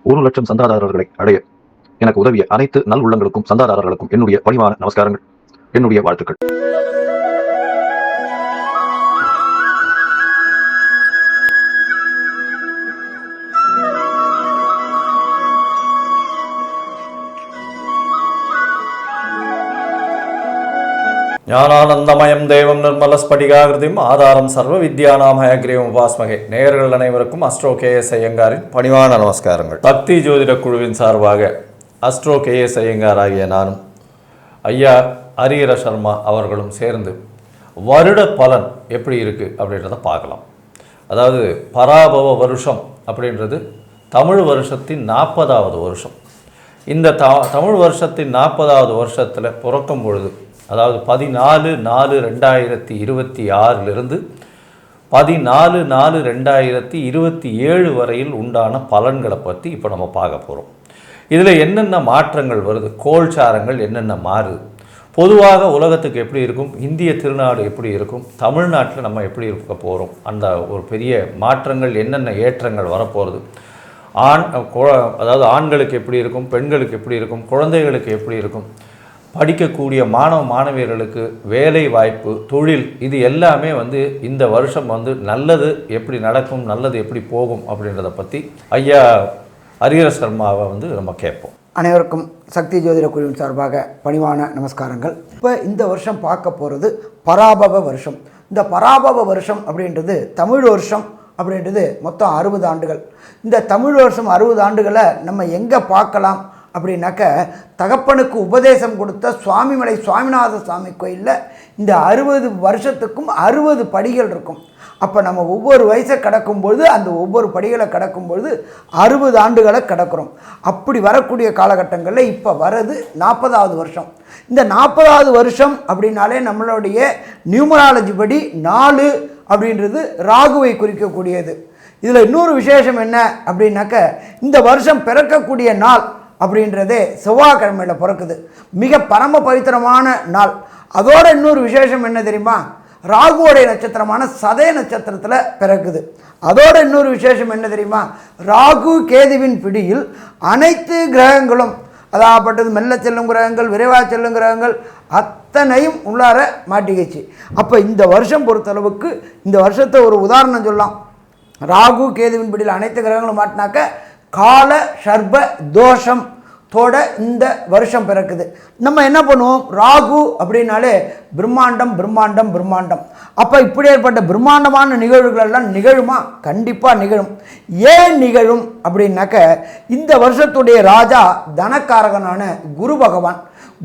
1,00,000 சந்தாதாரர்களை அடைய எனக்கு உதவிய அனைத்து நல் உள்ளங்களுக்கும் சந்தாதாரர்களுக்கும் என்னுடைய பணிவான நமஸ்காரங்கள், என்னுடைய வாழ்த்துக்கள். ஞானானந்தமயம் தேவம் நிர்மலஸ்படிகாகிருதிம் ஆதாரம் சர்வ வித்யானாம் ஹயக்ரீவம் உபாஸ்மகே. நேயர்கள் அனைவருக்கும் அஸ்ட்ரோ KS ஐயங்காரின் பணிவான நமஸ்காரங்கள். சக்தி ஜோதிட குழுவின் சார்பாக அஸ்ட்ரோ KS ஐயங்கார் ஆகிய நானும் ஐயா ஹரிஹர சர்மா அவர்களும் சேர்ந்து வருட பலன் எப்படி இருக்குது அப்படின்றத பார்க்கலாம். அதாவது பராபவ வருஷம் அப்படின்றது தமிழ் வருஷத்தின் 40வது வருஷம். இந்த தமிழ் வருஷத்தின் 40வது வருஷத்தில் பிறக்கும் பொழுது, அதாவது 14/4/2026 14/4/2027 வரையில் உண்டான பலன்களை பற்றி இப்போ நம்ம பார்க்க போகிறோம். இதில் என்னென்ன மாற்றங்கள் வருது, கோல்சாரங்கள் என்னென்ன மாறுது, பொதுவாக உலகத்துக்கு எப்படி இருக்கும், இந்திய திருநாடு எப்படி இருக்கும், தமிழ்நாட்டில் நம்ம எப்படி இருக்க போகிறோம், அந்த ஒரு பெரிய மாற்றங்கள் என்னென்ன ஏற்றங்கள் வரப்போகிறது, அதாவது ஆண்களுக்கு எப்படி இருக்கும், பெண்களுக்கு எப்படி இருக்கும், குழந்தைகளுக்கு எப்படி இருக்கும், படிக்கக்கூடிய மாணவ மாணவியர்களுக்கு வேலை வாய்ப்பு, தொழில், இது எல்லாமே இந்த வருஷம் நல்லது எப்படி நடக்கும், நல்லது எப்படி போகும் அப்படின்றத பற்றி ஐயா ஹரிஹர சர்மாவை நம்ம கேட்போம். அனைவருக்கும் சக்தி ஜோதிட குழுவின் சார்பாக பணிவான நமஸ்காரங்கள். இப்போ இந்த வருஷம் பார்க்க போகிறது பராபவ வருஷம். இந்த பராபவ வருஷம் அப்படின்றது தமிழ் வருஷம் அப்படின்றது மொத்தம் 60 ஆண்டுகள். இந்த தமிழ் வருஷம் 60 ஆண்டுகளை நம்ம எங்கே பார்க்கலாம் அப்படின்னாக்க, தகப்பனுக்கு உபதேசம் கொடுத்த சுவாமிமலை சுவாமிநாத சுவாமி கோயிலில் இந்த 60 வருஷத்துக்கும் 60 படிகள் இருக்கும். அப்போ நம்ம ஒவ்வொரு வயசை கடக்கும்பொழுது அந்த ஒவ்வொரு படிகளை கடக்கும்பொழுது 60 ஆண்டுகளை கடக்கிறோம். அப்படி வரக்கூடிய காலகட்டங்களில் இப்போ வர்றது 40வது வருஷம். இந்த 40வது வருஷம் அப்படின்னாலே நம்மளுடைய நியூமராலஜி படி 4 அப்படின்றது ராகுவை குறிக்கக்கூடியது. இதில் இன்னொரு விசேஷம் என்ன அப்படின்னாக்க, இந்த வருஷம் பிறக்கக்கூடிய நாள் அப்படின்றதே செவ்வாய்க்கிழமையில் பிறக்குது. மிக பரம பவித்திரமான நாள். அதோட இன்னொரு விசேஷம் என்ன தெரியுமா, ராகுவோடைய நட்சத்திரமான சதய நட்சத்திரத்தில் பிறக்குது. அதோட இன்னொரு விசேஷம் என்ன தெரியுமா, ராகு கேதுவின் பிடியில் அனைத்து கிரகங்களும், அதாகப்பட்டது மெல்ல செல்லும் கிரகங்கள், விரைவாக செல்லும் கிரகங்கள் அத்தனையும் உள்ளார மாட்டிக்கிச்சு. அப்போ இந்த வருஷம் பொறுத்தளவுக்கு இந்த வருஷத்தை ஒரு உதாரணம் சொல்லலாம். ராகு கேதுவின் பிடியில் அனைத்து கிரகங்களும் மாட்டினாக்க கால சர்ப தோஷம் தோட இந்த வருஷம் பிறக்குது. நம்ம என்ன பண்ணுவோம், ராகு அப்படின்னாலே பிரம்மாண்டம் பிரம்மாண்டம் பிரம்மாண்டம். அப்போ இப்படி ஏற்பட்ட பிரம்மாண்டமான நிகழ்வுகள் எல்லாம் நிகழுமா? கண்டிப்பாக நிகழும். ஏன் நிகழும் அப்படின்னாக்க, இந்த வருஷத்துடைய ராஜா தனக்காரகனான குரு பகவான்.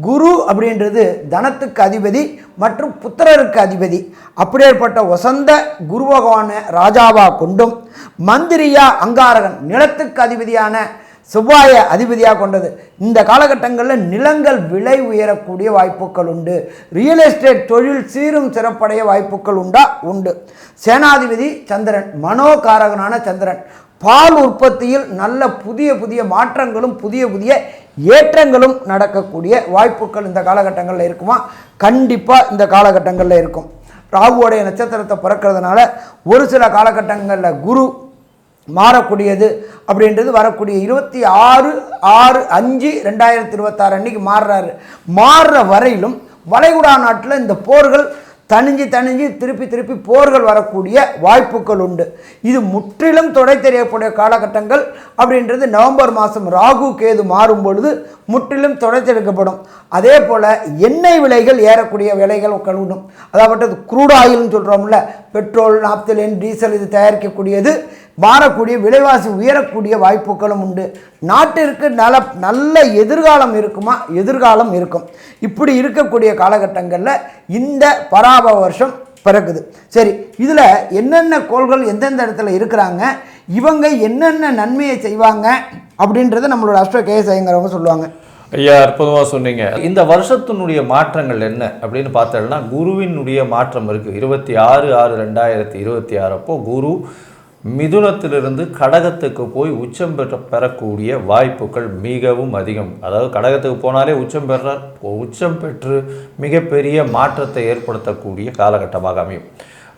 குரு அப்படின்றது தனத்துக்கு அதிபதி மற்றும் புத்திரருக்கு அதிபதி. அப்படியேற்பட்ட வசந்த குரு பகவானை ராஜாவாக கொண்டும், மந்திரியா அங்காரகன் நிலத்துக்கு அதிபதியான செவ்வாயை அதிபதியாக கொண்டது. இந்த காலகட்டங்களில் நிலங்கள் விலை உயரக்கூடிய வாய்ப்புகள் உண்டு. ரியல் எஸ்டேட் தொழில் சீரும் சிறப்படைய வாய்ப்புகள் உண்டு. சேனாதிபதி சந்திரன், மனோகாரகனான சந்திரன். பால் உற்பத்தியில் நல்ல புதிய புதிய மாற்றங்களும் புதிய புதிய ஏற்றங்களும் நடக்கக்கூடிய வாய்ப்புகள் இந்த காலகட்டங்களில் இருக்குமா? கண்டிப்பாக இந்த காலகட்டங்களில் இருக்கும். ராகுவோடைய நட்சத்திரத்தை பிறக்கிறதுனால ஒரு சில காலகட்டங்களில் குரு மாறக்கூடியது அப்படின்றது வரக்கூடிய 26/6/5/2026 அன்றைக்கி மாறுற வரையிலும் வளைகுடா நாட்டில் இந்த போர்கள் தணிஞ்சு திருப்பி போர்கள் வரக்கூடிய வாய்ப்புகள் உண்டு. இது முற்றிலும் தொடை தெரியக்கூடிய காலகட்டங்கள் அப்படின்றது நவம்பர் மாதம் ராகு கேது மாறும் பொழுது முற்றிலும் தொடர்த்தெடுக்கப்படும். அதே போல் எண்ணெய் விலைகள் ஏறக்கூடிய விலைகள் உண்டு. அதாவது க்ரூட் ஆயில்னு சொல்கிறோம்ல, பெட்ரோல், நாப்தலின், டீசல், இது தயாரிக்கக்கூடியது மாறக்கூடிய, விலைவாசி உயரக்கூடிய வாய்ப்புகளும் உண்டு. நாட்டிற்கு நல்ல எதிர்காலம் இருக்குமா? எதிர்காலம் இருக்கும். இப்படி இருக்கக்கூடிய காலகட்டங்களில் இந்த பராபவ வருஷம் பிறக்குது. சரி, இதில் என்னென்ன கோள்கள் எந்தெந்த இடத்துல இருக்கிறாங்க, இவங்க என்னென்ன நன்மையை செய்வாங்க அப்படின்றத நம்மளோட அஸ்ட்ரோ KS ஐயங்காரவங்க சொல்லுவாங்க. ஐயா, அற்புதமாக சொன்னீங்க. இந்த வருஷத்தினுடைய மாற்றங்கள் என்ன அப்படின்னு பார்த்தோம்னா, குருவினுடைய மாற்றம் இருக்குது. 26/6/2026 அப்போ குரு மிதுனத்திலிருந்து கடகத்துக்கு போய் உச்சம் பெறக்கூடிய வாய்ப்புகள் மிகவும் அதிகம். அதாவது கடகத்துக்கு போனாலே உச்சம் பெற்று மிகப்பெரிய மாற்றத்தை ஏற்படுத்தக்கூடிய காலகட்டமாக அமையும்.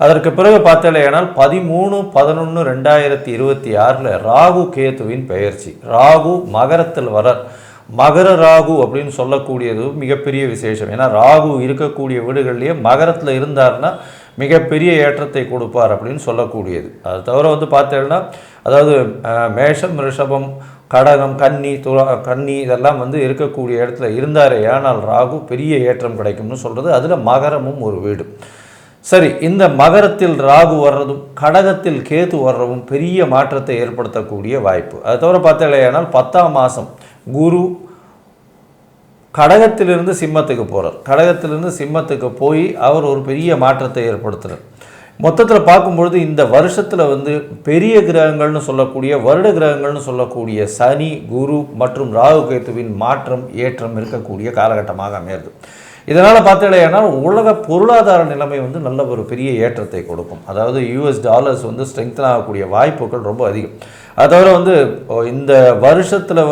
அதற்கு பிறகு பார்த்தேனால் 13/11/2026 ராகு கேத்துவின் பெயர்ச்சி. ராகு மகரத்தில் மகர ராகு அப்படின்னு சொல்லக்கூடியது மிகப்பெரிய விசேஷம். ஏன்னா ராகு இருக்கக்கூடிய வீடுகள்லேயே மகரத்தில் இருந்தார்னா மிகப்பெரிய ஏற்றத்தை கொடுப்பார் அப்படின்னு சொல்லக்கூடியது. அது தவிர பார்த்தேன்னா அதாவது மேஷம், ரிஷபம், கடகம், கன்னி இதெல்லாம் இருக்கக்கூடிய இடத்துல இருந்தாரே ஆனால் ராகு பெரிய ஏற்றம் கிடைக்கும்னு சொல்கிறது. அதில் மகரமும் ஒரு வீடு. சரி, இந்த மகரத்தில் ராகு வர்றதும் கடகத்தில் கேது வர்றதும் பெரிய மாற்றத்தை ஏற்படுத்தக்கூடிய வாய்ப்பு. அது தவிர பார்த்தேனால் 10ஆம் மாதம் குரு கடகத்திலிருந்து சிம்மத்துக்கு போகிறார். கடகத்திலிருந்து சிம்மத்துக்கு போய் அவர் ஒரு பெரிய மாற்றத்தை ஏற்படுத்துகிறார். மொத்தத்தில் பார்க்கும்பொழுது இந்த வருஷத்தில் பெரிய கிரகங்கள்னு சொல்லக்கூடிய வருட கிரகங்கள்னு சொல்லக்கூடிய சனி, குரு மற்றும் ராகு கேத்துவின் மாற்றம் ஏற்றம் இருக்கக்கூடிய காலகட்டமாக அமையிறது. இதனால் பார்த்தீங்கன்னா உலக பொருளாதார நிலைமை நல்ல ஒரு பெரிய ஏற்றத்தை கொடுக்கும். அதாவது US டாலர்ஸ் ஸ்ட்ரெங்தன் ஆகக்கூடிய வாய்ப்புகள் ரொம்ப அதிகம். அது தவிர இந்த வருஷத்தில்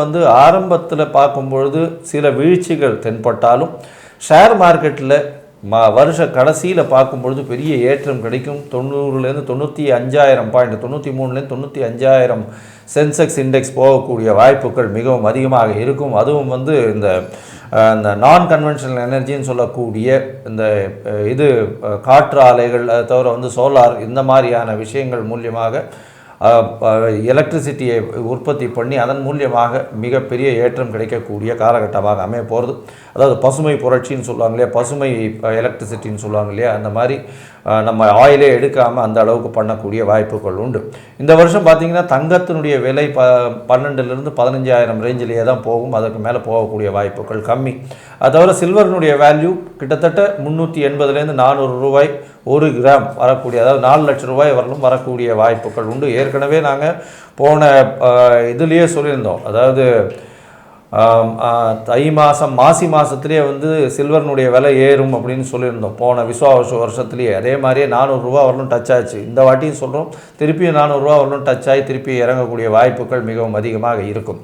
ஆரம்பத்தில் பார்க்கும்பொழுது சில வீழ்ச்சிகள் தென்பட்டாலும் ஷேர் மார்க்கெட்டில் வருஷ கடைசியில் பார்க்கும்பொழுது பெரிய ஏற்றம் கிடைக்கும். 90லேருந்து 95,000 பாயிண்ட், 93லேருந்து 95,000 சென்செக்ஸ் இண்டெக்ஸ் போகக்கூடிய வாய்ப்புகள் மிகவும் அதிகமாக இருக்கும். அதுவும் இந்த நான் கன்வென்ஷனல் எனர்ஜின்னு சொல்லக்கூடிய இந்த காற்று ஆலைகள், அது தவிர சோலார், இந்த மாதிரியான விஷயங்கள் மூலியமாக எலக்ட்ரிசிட்டியை உற்பத்தி பண்ணி அதன் மூலியமாக மிகப்பெரிய ஏற்றம் கிடைக்கக்கூடிய காலகட்டமாக அமைய போகிறது. அதாவது பசுமை புரட்சின்னு சொல்லுவாங்க இல்லையா, பசுமை எலக்ட்ரிசிட்டின்னு சொல்லுவாங்க இல்லையா, அந்த மாதிரி நம்ம ஆயிலே எடுக்காமல் அந்த அளவுக்கு பண்ணக்கூடிய வாய்ப்புகள் உண்டு. இந்த வருஷம் பார்த்திங்கன்னா தங்கத்தினுடைய விலை 12லேருந்து 15,000 ரேஞ்சிலேயே தான் போகும். அதற்கு மேலே போகக்கூடிய வாய்ப்புகள் கம்மி. அது தவிர சில்வரினுடைய வேல்யூ கிட்டத்தட்ட 380லேருந்து 400 ரூபாய் 1 கிராம் வரக்கூடிய, அதாவது 4 லட்சம் ரூபாய் வரலும் வரக்கூடிய வாய்ப்புகள் உண்டு. ஏற்கனவே நாங்கள் போன இதுலேயே சொல்லியிருந்தோம். அதாவது மாசி மாதத்துலேயே சில்வர்னுடைய விலை ஏறும் அப்படின்னு சொல்லியிருந்தோம் போன வருஷத்துலேயே. அதே மாதிரியே 400 ரூபா வரலும் டச் ஆச்சு. இந்த வாட்டியும் சொல்கிறோம், திருப்பியும் 400 ரூபா வரலும் டச் ஆகி திருப்பி இறங்கக்கூடிய வாய்ப்புகள் மிகவும் அதிகமாக இருக்கும்.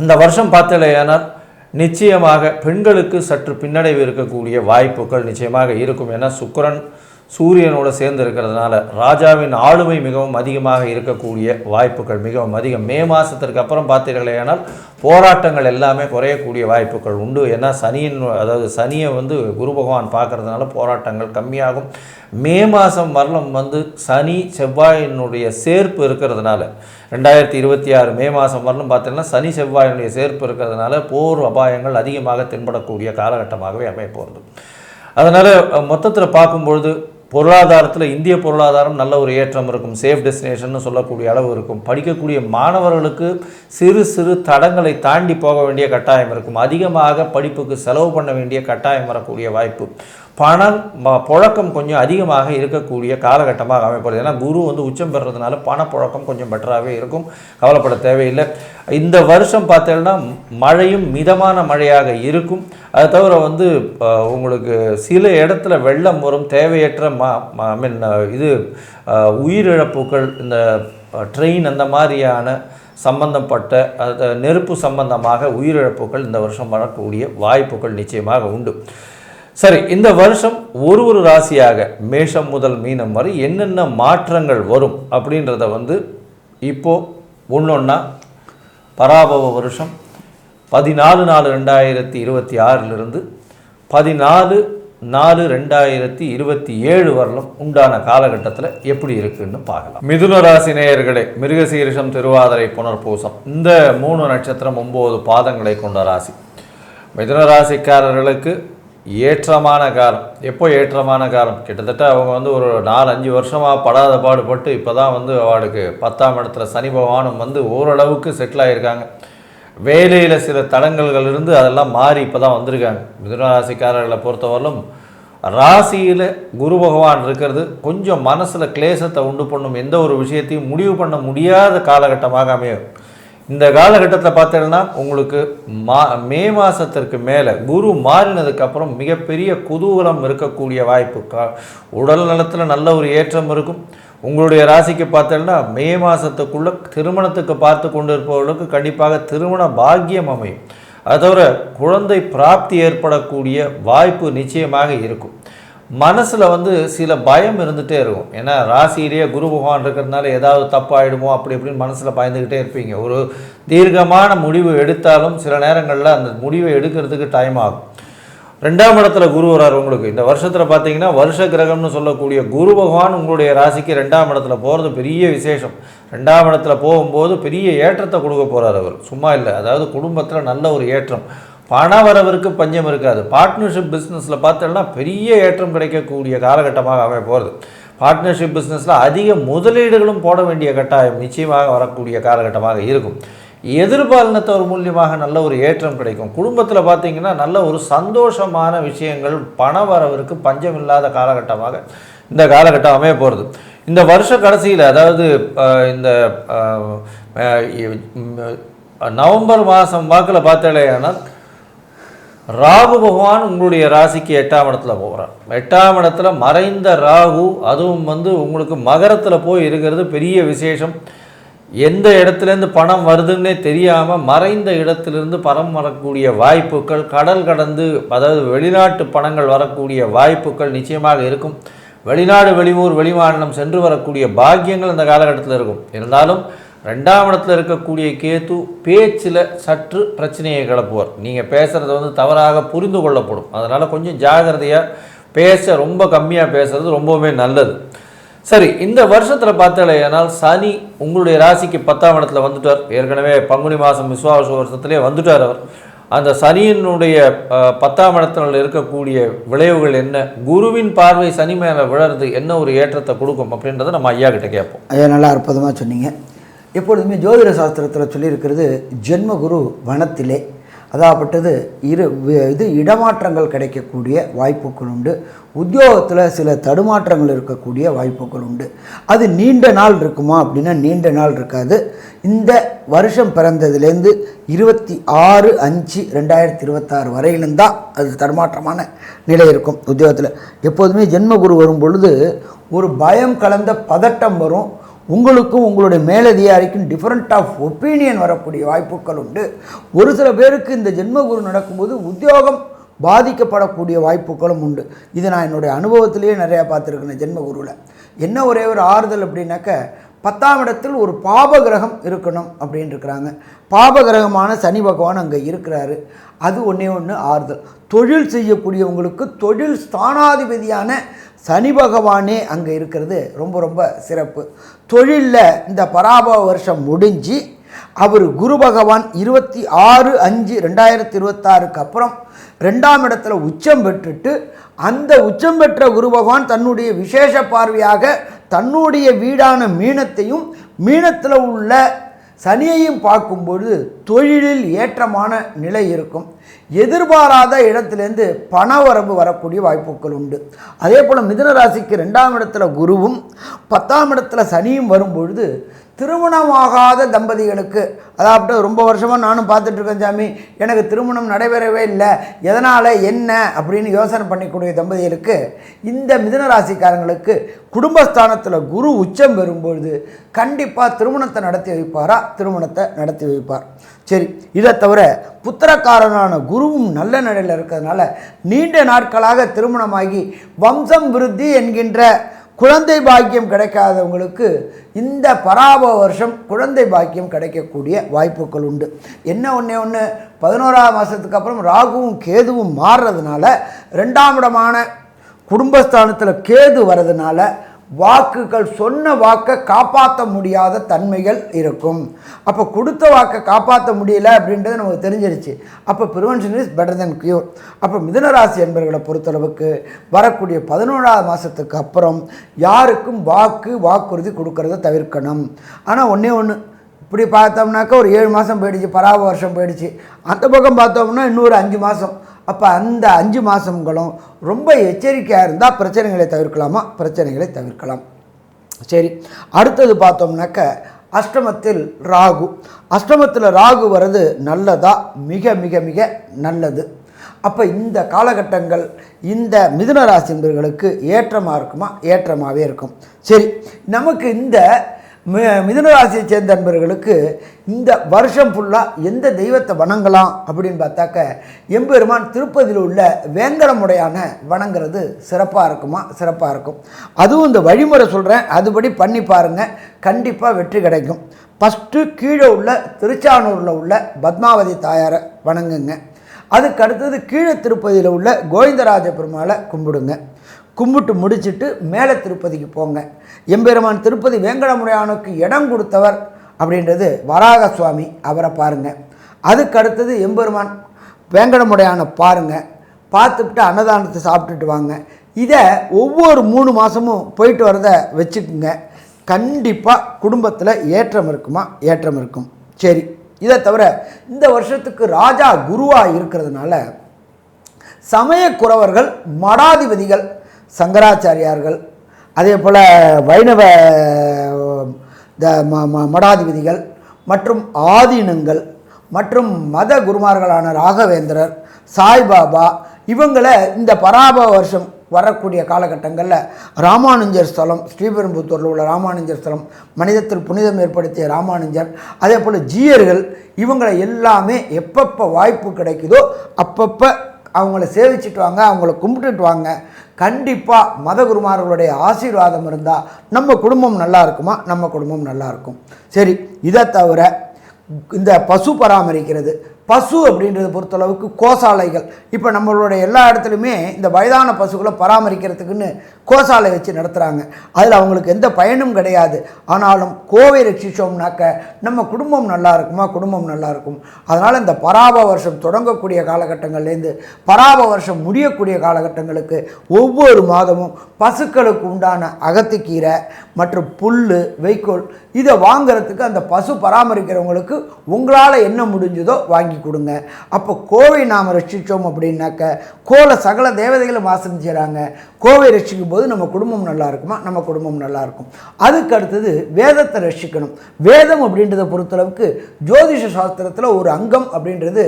இந்த வருஷம் பார்த்தலையானால் நிச்சயமாக பெண்களுக்கு சற்று பின்னடைவு இருக்கக்கூடிய வாய்ப்புகள் நிச்சயமாக இருக்கும். ஏன்னா சுக்கிரன் சூரியனோடு சேர்ந்து இருக்கிறதுனால ராஜாவின் ஆளுமை மிகவும் அதிகமாக இருக்கக்கூடிய வாய்ப்புகள் மிகவும் அதிகம். மே மாதத்திற்கு அப்புறம் பார்த்தீர்களேனால் போராட்டங்கள் எல்லாமே குறையக்கூடிய வாய்ப்புகள் உண்டு. ஏன்னா சனியை குரு பகவான் பார்க்கறதுனால போராட்டங்கள் கம்மியாகும். மே மாதம் வரலும் சனி செவ்வாயினுடைய சேர்ப்பு இருக்கிறதுனால 2026 மே மாதம் வரலும் பார்த்தீங்கன்னா சனி செவ்வாயினுடைய சேர்ப்பு இருக்கிறதுனால போர் அபாயங்கள் அதிகமாக தென்படக்கூடிய காலகட்டமாகவே அமைய போகிறது. அதனால் மொத்தத்தில் பார்க்கும்பொழுது பொருளாதாரத்தில் இந்திய பொருளாதாரம் நல்ல ஒரு ஏற்றம் இருக்கும். சேஃப் டெஸ்டினேஷன் சொல்லக்கூடிய அளவு இருக்கும். படிக்கக்கூடிய மாணவர்களுக்கு சிறு சிறு தடங்களை தாண்டி போக வேண்டிய கட்டாயம் இருக்கும். அதிகமாக படிப்புக்கு செலவு பண்ண வேண்டிய கட்டாயம் வரக்கூடிய வாய்ப்பு, பணம் புழக்கம் கொஞ்சம் அதிகமாக இருக்கக்கூடிய காலகட்டமாக அமைப்பது. ஏன்னா குரு உச்சம் பெறுறதுனால பணப்புழக்கம் கொஞ்சம் பெட்டராகவே இருக்கும், கவலைப்பட தேவையில்லை. இந்த வருஷம் பார்த்தீங்கன்னா மழையும் மிதமான மழையாக இருக்கும். அது தவிர உங்களுக்கு சில இடத்துல வெள்ளம் வரும், தேவையற்ற உயிரிழப்புகள், இந்த ட்ரெயின் அந்த மாதிரியான சம்பந்தப்பட்ட நெருப்பு சம்பந்தமாக உயிரிழப்புகள் இந்த வருஷம் வரக்கூடிய வாய்ப்புகள் நிச்சயமாக உண்டு. சரி, இந்த வருஷம் ஒரு ராசியாக மேஷம் முதல் மீனம் வரை என்னென்ன மாற்றங்கள் வரும் அப்படின்றத இப்போது ஒன்றொன்னா பராபவ வருஷம் 14/4/2026 14/4/2027 வரலும் உண்டான காலகட்டத்தில் எப்படி இருக்குன்னு பார்க்கலாம். மிதுன ராசி நேயர்களே, மிருகசீரிஷம், திருவாதிரை, புனர்பூசம் இந்த 3 நட்சத்திரம் 9 பாதங்களை கொண்ட ராசி. மிதுன ராசிக்காரர்களுக்கு ஏற்றமான காலம். எப்போ ஏற்றமான காலம்? கிட்டத்தட்ட அவங்க ஒரு 4-5 வருஷமாக படாத பாடுபட்டு இப்போ தான் அவளுக்கு 10ஆம் இடத்துல சனி பகவானும் ஓரளவுக்கு செட்டில் ஆகியிருக்காங்க. வேலையில் சில தடங்கல்கள் இருந்து அதெல்லாம் மாறி இப்போ தான் வந்திருக்காங்க. மிதுன ராசிக்காரர்களை பொறுத்தவரையிலும் ராசியில் குரு பகவான் இருக்கிறது கொஞ்சம் மனசில் கிளேசத்தை உண்டு பண்ணும். எந்த ஒரு விஷயத்தையும் முடிவு பண்ண முடியாத காலகட்டமாக அமையும். இந்த காலகட்டத்தில் பார்த்தீங்கன்னா உங்களுக்கு மே மாதத்திற்கு மேலே குரு மாறினதுக்கப்புறம் மிகப்பெரிய குதூகலம் இருக்கக்கூடிய வாய்ப்பு, உடல் நலத்தில் நல்ல ஒரு ஏற்றம் இருக்கும். உங்களுடைய ராசிக்கு பார்த்தீங்கன்னா மே மாதத்துக்குள்ளே திருமணத்துக்கு பார்த்து கொண்டு இருப்பவர்களுக்கு கண்டிப்பாக திருமண பாக்கியம் அமையும். அது தவிர குழந்தை பிராப்தி ஏற்படக்கூடிய வாய்ப்பு நிச்சயமாக இருக்கும். மனசில் வந்து சில பயம் இருந்துகிட்டே இருக்கும். ஏன்னா ராசியிலேயே குரு பகவான் இருக்கிறதுனால ஏதாவது தப்பாயிடுமோ அப்படி இப்படின்னு மனசில் பயந்துக்கிட்டே இருப்பீங்க. ஒரு தீர்க்கமான முடிவு எடுத்தாலும் சில நேரங்களில் அந்த முடிவை எடுக்கிறதுக்கு டைம் ஆகும். 2ஆம் இடத்துல குரு வரார் உங்களுக்கு. இந்த வருஷத்தில் பார்த்தீங்கன்னா வருஷ கிரகம்னு சொல்லக்கூடிய குரு பகவான் உங்களுடைய ராசிக்கு 2ஆம் இடத்துல போகிறது பெரிய விசேஷம். 2ஆம் இடத்துல போகும்போது பெரிய ஏற்றத்தை கொடுக்க போகிறார் அவர், சும்மா இல்லை. அதாவது குடும்பத்தில் நல்ல ஒரு ஏற்றம், பண வரவருக்கு பஞ்சம் இருக்காது. பார்ட்னர்ஷிப் பிஸ்னஸில் பார்த்தோம்னா பெரிய ஏற்றம் கிடைக்கக்கூடிய காலகட்டமாக அமைய போகிறது. பார்ட்னர்ஷிப் பிஸ்னஸில் அதிக முதலீடுகளும் போட வேண்டிய கட்டாயம் நிச்சயமாக வரக்கூடிய காலகட்டமாக இருக்கும். எதிர்பாலினத்தவர் மூலியமாக நல்ல ஒரு ஏற்றம் கிடைக்கும். குடும்பத்தில் பார்த்தீங்கன்னா நல்ல ஒரு சந்தோஷமான விஷயங்கள், பண வரவருக்கு பஞ்சம் இல்லாத காலகட்டமாக இந்த காலகட்டம் அமைய போகிறது. இந்த வருஷ கடைசியில், அதாவது இந்த நவம்பர் மாதம் வாக்கில் பார்த்தாலேயானால் ராகு பகவான் உங்களுடைய ராசிக்கு 8ஆம் இடத்துல போகிறார். 8ஆம் இடத்துல மறைந்த ராகு, அதுவும் உங்களுக்கு மகரத்தில் போய் இருக்கிறது பெரிய விசேஷம். எந்த இடத்துலேருந்து பணம் வருதுன்னே தெரியாமல் மறைந்த இடத்திலிருந்து பணம் வரக்கூடிய வாய்ப்புகள், கடல் கடந்து அதாவது வெளிநாட்டு பணங்கள் வரக்கூடிய வாய்ப்புகள் நிச்சயமாக இருக்கும். வெளிநாடு, வெளியூர், வெளிமாநிலம் சென்று வரக்கூடிய பாக்கியங்கள் இந்த காலகட்டத்தில் இருக்கும். இருந்தாலும் 2ஆம் இடத்துல இருக்கக்கூடிய கேது பேச்சில் சற்று பிரச்சனையை கிளப்புவார். நீங்கள் பேசுகிறது தவறாக புரிந்து கொள்ளப்படும். அதனால் கொஞ்சம் ஜாகிரதையாக பேச, ரொம்ப கம்மியாக பேசுகிறது ரொம்பவுமே நல்லது. சரி, இந்த வருஷத்தில் பார்த்தாலேயானால் சனி உங்களுடைய ராசிக்கு 10ஆம் இடத்துல வந்துட்டார். ஏற்கனவே பங்குனி மாதம் விஸ்வாவச வருஷத்திலே வந்துட்டார் அவர். அந்த சனியினுடைய 10ஆம் இடத்துல இருக்கக்கூடிய விளைவுகள் என்ன, குருவின் பார்வை சனி மேலே விழறது என்ன ஒரு ஏற்றத்தை கொடுக்கும் அப்படின்றத நம்ம ஐயா கிட்ட கேட்போம். ஐயா நல்லா அற்புதமாக சொன்னீங்க. எப்பொழுதுமே ஜோதிட சாஸ்திரத்தில் சொல்லியிருக்கிறது ஜென்மகுரு வனத்திலே, அதாகப்பட்டது இடமாற்றங்கள் கிடைக்கக்கூடிய வாய்ப்புகள் உண்டு. உத்தியோகத்தில் சில தடுமாற்றங்கள் இருக்கக்கூடிய வாய்ப்புகள் உண்டு. அது நீண்ட நாள் இருக்குமா அப்படின்னா நீண்ட நாள் இருக்காது. இந்த வருஷம் பிறந்ததுலேருந்து 26/5/2026 வரையிலும் தான் அது தடுமாற்றமான நிலை இருக்கும். உத்தியோகத்தில் எப்போதுமே ஜென்மகுரு வரும் பொழுது ஒரு பயம் கலந்த பதட்டம் வரும். உங்களுக்கும் உங்களுடைய மேலதிகாரிக்கும் டிஃப்ரெண்ட் ஆஃப் ஒப்பீனியன் வரக்கூடிய வாய்ப்புகள் உண்டு. ஒரு சில பேருக்கு இந்த ஜென்மகுரு நடக்கும்போது உத்தியோகம் பாதிக்கப்படக்கூடிய வாய்ப்புகளும் உண்டு. இது நான் என்னுடைய அனுபவத்திலேயே நிறையா பார்த்துருக்கேன். ஜென்மகுருவில் என்ன ஒரே ஒரு ஆறுதல் அப்படின்னாக்க, 10ஆம் இடத்தில் ஒரு பாப கிரகம் இருக்கணும் அப்படின்னு இருக்கிறாங்க. பாப கிரகமான சனி பகவான் அங்கே இருக்கிறாரு. அது ஒன்றே ஒன்று ஆறுதல். தொழில் செய்யக்கூடியவங்களுக்கு தொழில் ஸ்தானாதிபதியான சனி பகவானே அங்கே இருக்கிறது ரொம்ப ரொம்ப சிறப்பு. தொழிலில் இந்த பராபவ வருஷம் முடிஞ்சு அவர் குரு பகவான் 26/5/2026 அப்புறம் 2ஆம் இடத்துல உச்சம் பெற்றுட்டு, அந்த உச்சம் பெற்ற குரு பகவான் தன்னுடைய விசேஷ பார்வையாக தன்னுடைய வீடான மீனத்தையும் மீனத்தில் உள்ள சனியையும் பார்க்கும்பொழுது தொழிலில் ஏற்றமான நிலை இருக்கும். எதிர்பாராத இடத்துலேருந்து பணவரவு வரக்கூடிய வாய்ப்புகள் உண்டு. அதே போல் மிதுன ராசிக்கு 2ஆம் இடத்துல குருவும் 10ஆம் இடத்துல சனியும் வரும்பொழுது திருமணமாகாத தம்பதிகளுக்கு, அதாவது ரொம்ப வருஷமாக நானும் பார்த்துட்ருக்கேன் சாமி, எனக்கு திருமணம் நடைபெறவே இல்லை, எதனால் என்ன அப்படின்னு யோசனை பண்ணிக்கூடிய தம்பதிகளுக்கு, இந்த மிதுன ராசிக்காரங்களுக்கு குடும்பஸ்தானத்தில் குரு உச்சம் பெறும்பொழுது கண்டிப்பாக திருமணத்தை நடத்தி வைப்பாரா? திருமணத்தை நடத்தி வைப்பார். சரி, இதை தவிர புத்திரக்காரனான குருவும் நல்ல நிலையில் இருக்கிறதுனால நீண்ட நாட்களாக திருமணமாகி வம்சம் விருத்தி என்கின்ற குழந்தை பாக்கியம் கிடைக்காதவங்களுக்கு இந்த பராபவ வருஷம் குழந்தை பாக்கியம் கிடைக்கக்கூடிய வாய்ப்புகள் உண்டு. என்ன ஒன்று 11ஆம் மாதத்துக்கு அப்புறம் ராகுவும் கேதுவும் மாறுறதுனால 2ஆம் இடமான குடும்பஸ்தானத்தில் கேது வர்றதுனால வாக்குகள், சொன்ன வாக்கை காப்பாற்ற முடியாத தன்மைகள் இருக்கும். அப்போ கொடுத்த வாக்கை காப்பாற்ற முடியல அப்படின்றது நமக்கு தெரிஞ்சிருச்சு. அப்போ prevention is better then cure. அப்போ மிதுனராசி என்பர்களை பொறுத்தளவுக்கு வரக்கூடிய 11ஆம் மாதத்துக்கு அப்புறம் யாருக்கும் வாக்குறுதி கொடுக்கறத தவிர்க்கணும். ஆனால் ஒன்றே ஒன்று, இப்படி பார்த்தோம்னாக்கா ஒரு 7 மாதம் போயிடுச்சு, பராப வருஷம் போயிடுச்சு. அந்த பக்கம் பார்த்தோம்னா இன்னொரு 5 மாதம். அப்போ அந்த 5 மாதங்களும் ரொம்ப எச்சரிக்கையாக இருந்தால் பிரச்சனைகளை தவிர்க்கலாமா? பிரச்சனைகளை தவிர்க்கலாம். சரி, அடுத்தது பார்த்தோம்னாக்க அஷ்டமத்தில் ராகு. அஷ்டமத்தில் ராகு வர்றது நல்லதா? மிக மிக மிக நல்லது. அப்போ இந்த காலகட்டங்கள் இந்த மிதுன ராசி என்பவர்களுக்கு ஏற்றமாக இருக்குமா? ஏற்றமாகவே இருக்கும். சரி, நமக்கு இந்த மிதுன ராசியை சேர்ந்த நண்பர்களுக்கு இந்த வருஷம் ஃபுல்லாக எந்த தெய்வத்தை வணங்கலாம் அப்படின்னு பார்த்தாக்க எம்பெருமான் திருப்பதியில் உள்ள வேங்கடமுடையான வணங்குறது சிறப்பாக இருக்குமா, சிறப்பாக இருக்கும். அதுவும் இந்த வழிமுறை சொல்கிறேன், அதுபடி பண்ணி பாருங்கள், கண்டிப்பாக வெற்றி கிடைக்கும். ஃபஸ்ட்டு கீழே உள்ள திருச்சானூரில் உள்ள பத்மாவதி தாயாரை வணங்குங்க. அதுக்கு அடுத்தது கீழே திருப்பதியில் உள்ள கோவிந்தராஜ பெருமாளை கும்பிடுங்க. கும்பிட்டு முடிச்சுட்டு மேலே திருப்பதிக்கு போங்க. எம்பெருமான் திருப்பதி வேங்கடமுடையானுக்கு இடம் கொடுத்தவர் அப்படின்றது வராக சுவாமி, அவரை பாருங்கள். அதுக்கு அடுத்தது எம்பெருமான் வேங்கடமுடையானை பாருங்கள். பார்த்துட்டு அன்னதானத்தை சாப்பிட்டுட்டு வாங்க. இதை ஒவ்வொரு 3 மாதமும் போயிட்டு வரதை வச்சுக்குங்க. கண்டிப்பாக குடும்பத்தில் ஏற்றம் இருக்குமா, ஏற்றம் இருக்கும். சரி, இதை தவிர இந்த வருஷத்துக்கு ராஜா குருவாக இருக்கிறதுனால சமயக்குறவர்கள், மடாதிபதிகள், சங்கராச்சாரியார்கள், அதே போல் வைணவ மடாதிபதிகள் மற்றும் ஆதீனங்கள் மற்றும் மத குருமார்களான ராகவேந்திரர், சாய்பாபா, இவங்களை இந்த பராபவ வருஷம் வரக்கூடிய காலகட்டங்களில் ராமானுஜர் ஸ்தலம், ஸ்ரீபெரும்புத்தூரில் உள்ள ராமானுஜர் ஸ்தலம், மனிதத்தில் புனிதம் ஏற்படுத்திய ராமானுஜர், அதே போல் ஜீயர்கள், இவங்களை எல்லாமே எப்பப்போ வாய்ப்பு கிடைக்குதோ அப்பப்போ அவங்கள சேவிச்சுட்டு வாங்க, அவங்கள கும்பிட்டுட்டு வாங்க. கண்டிப்பாக மத குருமார்களுடைய ஆசீர்வாதம் இருந்தால் நம்ம குடும்பம் நல்லா இருக்குமா, நம்ம குடும்பம் நல்லா இருக்கும். சரி, இதை தவிர இந்த பசு பராமரிக்கிறது, பசு அப்படின்றத பொறுத்தளவுக்கு கோசாலைகள், இப்போ நம்மளுடைய எல்லா இடத்துலையுமே இந்த வயதான பசுக்களை பராமரிக்கிறதுக்குன்னு கோசாலை வச்சு நடத்துகிறாங்க. அதில் அவங்களுக்கு எந்த பயனும் கிடையாது. ஆனாலும் கோவை ரட்சிச்சோம்னாக்க நம்ம குடும்பம் நல்லா இருக்குமா, குடும்பம் நல்லா இருக்கும். அதனால் இந்த பராப வருஷம் தொடங்கக்கூடிய காலகட்டங்கள்லேருந்து பராப வருஷம் முடியக்கூடிய காலகட்டங்களுக்கு ஒவ்வொரு மாதமும் பசுக்களுக்கு உண்டான அகத்திக்கீரை மற்றும் புல், வைக்கோல் இதை வாங்கிறதுக்கு அந்த பசு பராமரிக்கிறவங்களுக்கு உங்களால் என்ன முடிஞ்சதோ வாங்கி கொடுங்க. அப்போ கோவை நாம் ரட்சித்தோம் அப்படின்னாக்க கோல சகல தேவதைகளும் வாசம் செய்கிறாங்க. கோவை ரட்சிக்கும் போது நம்ம குடும்பம் நல்லா இருக்குமா, நம்ம குடும்பம் நல்லா இருக்கும். அதுக்கு அடுத்தது வேதத்தை ரட்சிக்கணும். வேதம் அப்படின்றத பொறுத்தளவுக்கு ஜோதிஷ சாஸ்திரத்தில் ஒரு அங்கம் அப்படின்றது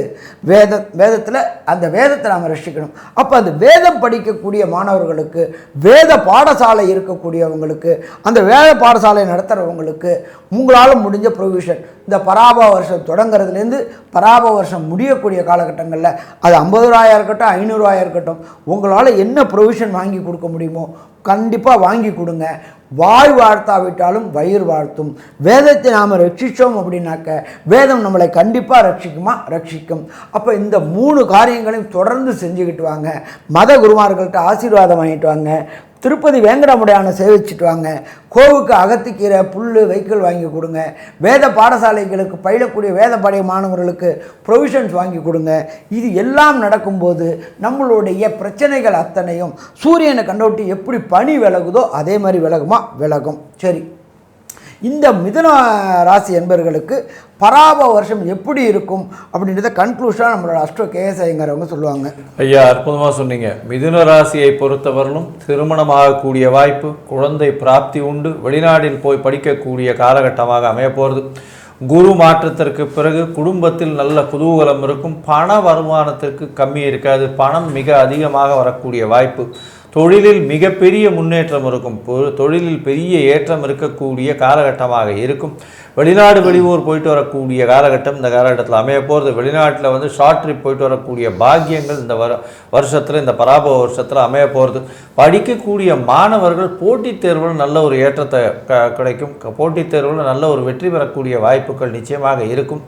வேதத்தில் அந்த வேதத்தை நாம் ரட்சிக்கணும். அப்போ அந்த வேதம் படிக்கக்கூடிய மாணவர்களுக்கு, வேத பாடசாலை இருக்கக்கூடியவங்களுக்கு, அந்த வேத பாடசாலை நடத்துகிறவங்களுக்கு உங்களால் முடிஞ்ச ப்ரொவிஷன் இந்த பராப வருஷம் தொடங்கிறதுலேருந்து பராப வருஷம் முடியக்கூடிய காலகட்டங்களில் அது 50 ரூபாயாக இருக்கட்டும், 500 ரூபாயாக இருக்கட்டும், உங்களால் என்ன ப்ரொவிஷன் வாங்கி கொடுக்க முடியுமோ கண்டிப்பாக வாங்கி கொடுங்க. வாய் வாழ்த்தாவிட்டாலும் வயிறு வாழ்த்தும். வேதத்தை நாம் ரட்சித்தோம் அப்படின்னாக்க வேதம் நம்மளை கண்டிப்பாக ரட்சிக்குமா, ரட்சிக்கும். அப்போ இந்த 3 காரியங்களையும் தொடர்ந்து செஞ்சுக்கிட்டு வாங்க. மத குருமார்கள்ட்ட ஆசீர்வாதம் வாங்கிட்டு வாங்க. திருப்பதி வேங்கடமுடையானை சேவிச்சுட்டு வாங்க. கோவுக்கு அகத்திக்கீரை, புல், வைக்கோல் வாங்கி கொடுங்க. வேத பாடசாலைகளுக்கு பயிலக்கூடிய வேத பாடிய மாணவர்களுக்கு ப்ரொவிஷன்ஸ் வாங்கி கொடுங்க. இது எல்லாம் நடக்கும்போது நம்மளுடைய பிரச்சனைகள் அத்தனையும் சூரியனை கண்டோட்டி எப்படி பனி விலகுதோ அதே மாதிரி விலகுமா, விலகும். சரி, இந்த மிதுன ராசி என்பவர்களுக்கு பராப வருஷம் எப்படி இருக்கும் அப்படின்றத கன்க்ளூஷனாக நம்மளோட அஸ்ட்ரோ கேஎஸ் ஐயங்கிறவங்க சொல்லுவாங்க. ஐயா, அற்புதமாக சொன்னீங்க. மிதுன ராசியை பொறுத்தவரையிலும் திருமணமாகக்கூடிய வாய்ப்பு, குழந்தை பிராப்தி உண்டு, வெளிநாட்டில் போய் படிக்கக்கூடிய காலகட்டமாக அமைய போகிறது. குரு மாற்றத்திற்கு பிறகு குடும்பத்தில் நல்ல குதூகலம் இருக்கும். பண வருமானத்திற்கு கம்மி இருக்காது, பணம் மிக அதிகமாக வரக்கூடிய வாய்ப்பு. தொழிலில் மிகப்பெரிய முன்னேற்றம் இருக்கும். தொழிலில் பெரிய ஏற்றம் இருக்கக்கூடிய காலகட்டமாக இருக்கும். வெளிநாடு வெளியூர் போயிட்டு வரக்கூடிய காலகட்டம் இந்த காலகட்டத்தில் அமைய போகிறது. வெளிநாட்டில் வந்து ஷார்ட் ட்ரிப் போயிட்டு வரக்கூடிய பாக்கியங்கள் இந்த வருஷத்தில், இந்த பராபவ வருஷத்தில் அமைய போகிறது. படிக்கக்கூடிய மாணவர்கள் போட்டித் தேர்வில் நல்ல ஒரு ஏற்றத்தை கிடைக்கும். போட்டித் தேர்வில் நல்ல ஒரு வெற்றி பெறக்கூடிய வாய்ப்புகள் நிச்சயமாக இருக்கும்.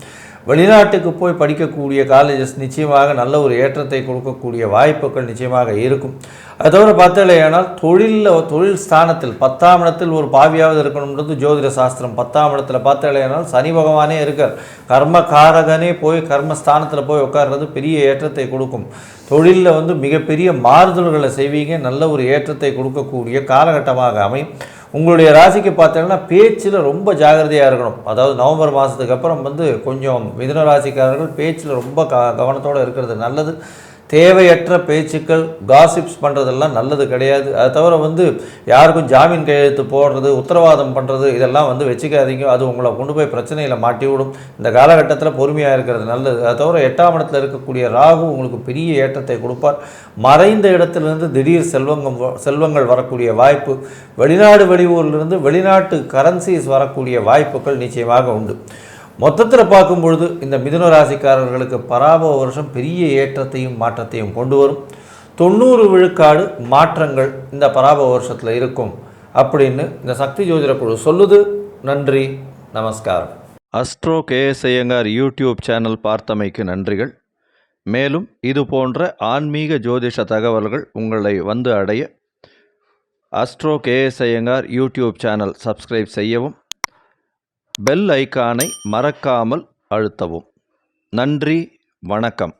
வெளிநாட்டுக்கு போய் படிக்கக்கூடிய காலேஜஸ் நிச்சயமாக நல்ல ஒரு ஏற்றத்தை கொடுக்கக்கூடிய வாய்ப்புகள் நிச்சயமாக இருக்கும். அது தவிர பார்த்தாலேயானால் தொழில் ஸ்தானத்தில் 10ஆம் இடத்தில் ஒரு பாவியாவது இருக்கணுன்றது ஜோதிட சாஸ்திரம். 10ஆம் இடத்துல பார்த்தாலேயானால் சனி பகவானே இருக்கார். கர்மகாரகனே போய் கர்மஸ்தானத்தில் போய் உட்கார்றது பெரிய ஏற்றத்தை கொடுக்கும். தொழிலில் வந்து மிகப்பெரிய மாறுதல்களை செய்வீங்க. நல்ல ஒரு ஏற்றத்தை கொடுக்கக்கூடிய காலகட்டமாக அமையும். உங்களுடைய ராசிக்கு பார்த்தீங்கன்னா பேச்சில் ரொம்ப ஜாகிரதையாக இருக்கணும். அதாவது நவம்பர் மாதத்துக்கு அப்புறம் வந்து கொஞ்சம் மிதுன ராசிக்காரர்கள் பேச்சில் ரொம்ப கவனத்தோடு இருக்கிறது நல்லது. தேவையற்ற பேச்சுக்கள், காசிப்ஸ் பண்ணுறதெல்லாம் நல்லது கிடையாது. அதை தவிர யாருக்கும் ஜாமீன் கையெழுத்து போடுறது, உத்தரவாதம் பண்ணுறது இதெல்லாம் வச்சுக்காதீங்க. அது உங்களை கொண்டு போய் பிரச்சனையில் மாட்டி விடும். இந்த காலகட்டத்தில் பொறுமையாக இருக்கிறது நல்லது. அதை தவிர 8ஆம் இடத்துல இருக்கக்கூடிய ராகு உங்களுக்கு பெரிய ஏற்றத்தை கொடுப்பார். மறைந்த இடத்திலிருந்து திடீர் செல்வங்கள் வரக்கூடிய வாய்ப்பு, வெளிநாடு வெளியூரிலிருந்து வெளிநாட்டு கரன்சிஸ் வரக்கூடிய வாய்ப்புகள் நிச்சயமாக உண்டு. மொத்தத்தில் பார்க்கும் பொழுது இந்த மிதுன ராசிக்காரர்களுக்கு பராபவ வருஷம் பெரிய ஏற்றத்தையும் மாற்றத்தையும் கொண்டு வரும். 90 விழுக்காடு மாற்றங்கள் இந்த பராபவ வருஷத்தில் இருக்கும் அப்படின்னு இந்த சக்தி ஜோதிட குழு சொல்லுது. நன்றி, நமஸ்காரம். Astro K S Iyengar YouTube channel பார்த்தமைக்கு நன்றிகள். மேலும் இது போன்ற ஆன்மீக ஜோதிஷ தகவல்கள் உங்களை அடைய Astro K S Iyengar YouTube channel subscribe செய்யவும், பெல் ஐக்கானை மறக்காமல் அழுத்தவும். நன்றி, வணக்கம்.